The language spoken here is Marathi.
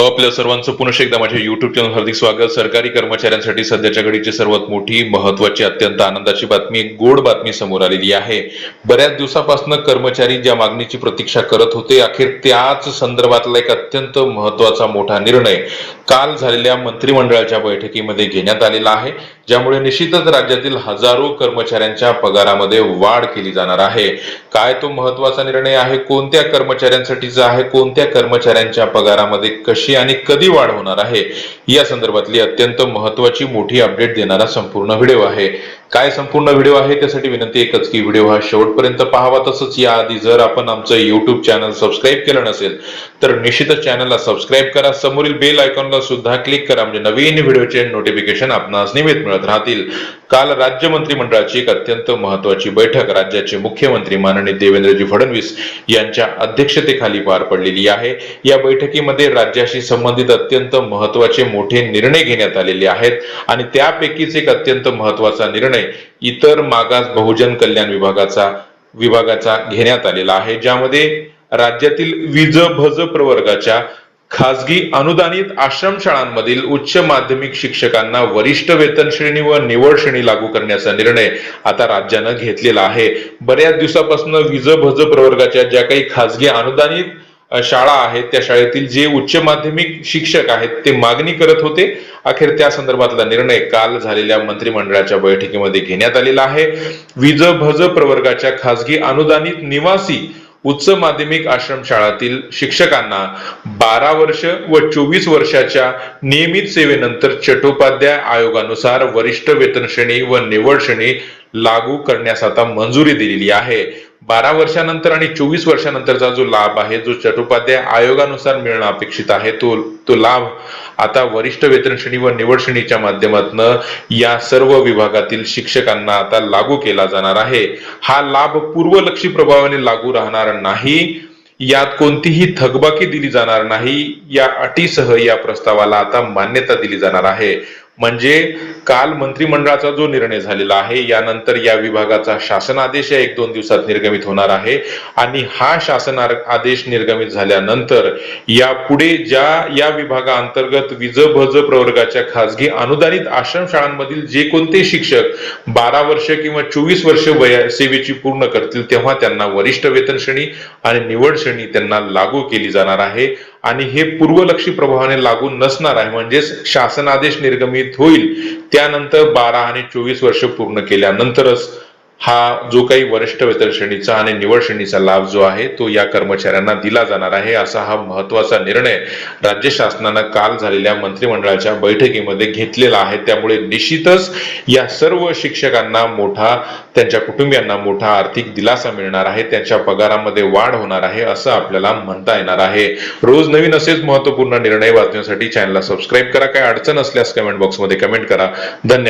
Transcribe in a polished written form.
आपल्या सर्वांचं पुन्हा एकदा माझ्या YouTube चॅनल हार्दिक स्वागत। सरकारी कर्मचाऱ्यांसाठी सध्याच्या घडीची सर्वात मोठी महत्त्वाची अत्यंत आनंदाची बातमी, एक गोड बातमी समोर आलेली आहे। बऱ्याच दिवसापासून कर्मचारी ज्या मागणीची प्रतीक्षा करत होते, अखेर त्याच संदर्भातला एक अत्यंत महत्त्वाचा मोठा निर्णय काल झालेल्या मंत्रिमंडळाच्या बैठकीमध्ये घेण्यात आलेला आहे, ज्यामुळे निश्चितच राज्यातील हजारो कर्मचाऱ्यांच्या पगारामध्ये वाढ केली जाणार आहे। काय तो महत्त्वाचा निर्णय आहे, कोणत्या कर्मचाऱ्यांसाठीचा आहे, कोणत्या कर्मचाऱ्यांच्या पगारामध्ये कशी आणि कधी वाढ होणार आहे, या संदर्भातली अत्यंत महत्त्वाची मोठी अपडेट देणारा संपूर्ण व्हिडिओ आहे। काय संपूर्ण व्हिडिओ आहे त्यासाठी विनंती एकच की व्हिडिओ हा शेवटपर्यंत पाहावा। तसंच याआधी जर आपण आमचं YouTube चॅनल सबस्क्राईब केलं नसेल तर निश्चितच चॅनलला सबस्क्राईब करा, समोरील बेल आयकॉनला सुद्धा क्लिक करा, म्हणजे नवीन व्हिडिओचे नोटिफिकेशन आपणास नियमित मिळत राहतील। काल राज्य मंत्रिमंडळाची एक अत्यंत महत्त्वाची बैठक राज्याचे मुख्यमंत्री माननीय देवेंद्रजी फडणवीस यांच्या अध्यक्षतेखाली पार पडलेली आहे। या बैठकीमध्ये राज्याशी संबंधित अत्यंत महत्त्वाचे मोठे निर्णय घेण्यात आलेले आहेत आणि त्यापैकीच एक अत्यंत महत्त्वाचा निर्णय इतर मागास बहुजन कल्याण विभागाचा घेण्यात आलेला आहे, ज्यामध्ये राज्यातील विज भज प्रवर्गाच्या खासगी अनुदानित आश्रमशाळांमधील उच्च माध्यमिक शिक्षकांना वरिष्ठ वेतन श्रेणी व निवड श्रेणी लागू करण्याचा निर्णय आता राज्यानं घेतलेला आहे। बऱ्याच दिवसापासून विज भज प्रवर्गाच्या ज्या काही खासगी अनुदानित शाळा आहेत त्या शाळेतील जे उच्च माध्यमिक शिक्षक आहेत ते मागणी करत होते। अखेर त्या संदर्भातला निर्णय काल झालेल्या मंत्रिमंडळाच्या बैठकीमध्ये घेण्यात आलेला आहे। विज भज प्रवर्गाच्या खासगी अनुदानित निवासी उच्च माध्यमिक आश्रमशाळातील शिक्षकांना 12 वर्ष व 24 वर्षाच्या नियमित सेवेनंतर चट्टोपाध्याय आयोगानुसार वरिष्ठ वेतन श्रेणी व निवड श्रेणी लागू करण्यास आता मंजुरी दिलेली आहे। 12 वर्षानंतर आणि 24 वर्षानंतरचा जो लाभ आहे, जो चट्टोपाध्याय आयोगानुसार मिळणं अपेक्षित आहे, तो लाभ आता वरिष्ठ वेतन श्रेणी व निवड श्रेणीच्या माध्यमातून या सर्व विभागातील शिक्षकांना आता लागू केला जाणार आहे। हा लाभ पूर्वलक्षी प्रभावाने लागू राहणार नाही, यात कोणतीही थकबाकी दिली जाणार नाही, या अटीसह या प्रस्तावाला आता मान्यता दिली जाणार आहे। म्हणजे काल मंत्रिमंडळाचा जो निर्णय झालेला आहे, यानंतर या विभागाचा शासन आदेश 1-2 दिवसात निर्गमित होणार आहे आणि हा शासन आदेश निर्गमित झाल्यानंतर यापुढे या विभागाअंतर्गत विज भज प्रवर्गाच्या खासगी अनुदानित आश्रमशाळांमधील जे कोणते शिक्षक 12 वर्ष किंवा 24 वर्ष सेवेची पूर्ण करतील, तेव्हा त्यांना वरिष्ठ वेतन श्रेणी आणि निवड श्रेणी त्यांना लागू केली जाणार आहे आणि हे पूर्वलक्षी प्रभावाने लागू नसणार आहे। म्हणजेच शासन आदेश निर्गमित होईल त्यानंतर 12 आणि 24 वर्ष पूर्ण केल्यानंतरच हा जो काही वरिष्ठ वेतन श्रेणीचा आणि निवड श्रेणीचा लाभ जो आहे तो या कर्मचाऱ्यांना दिला जाणार आहे। असा हा महत्त्वाचा निर्णय राज्य शासनानं काल झालेल्या मंत्रिमंडळाच्या बैठकीमध्ये घेतलेला आहे। त्यामुळे निश्चितच या सर्व शिक्षकांना त्यांच्या कुटुंबियांना मोठा आर्थिक दिलासा मिळणार आहे, त्यांच्या पगारामध्ये वाढ होणार आहे असं आपल्याला म्हणता येणार आहे। रोज नवीन असेच महत्त्वपूर्ण निर्णय वाचण्यासाठी चॅनलला सबस्क्राईब करा। काय अडचण असल्यास कमेंट बॉक्समध्ये कमेंट करा। धन्यवाद।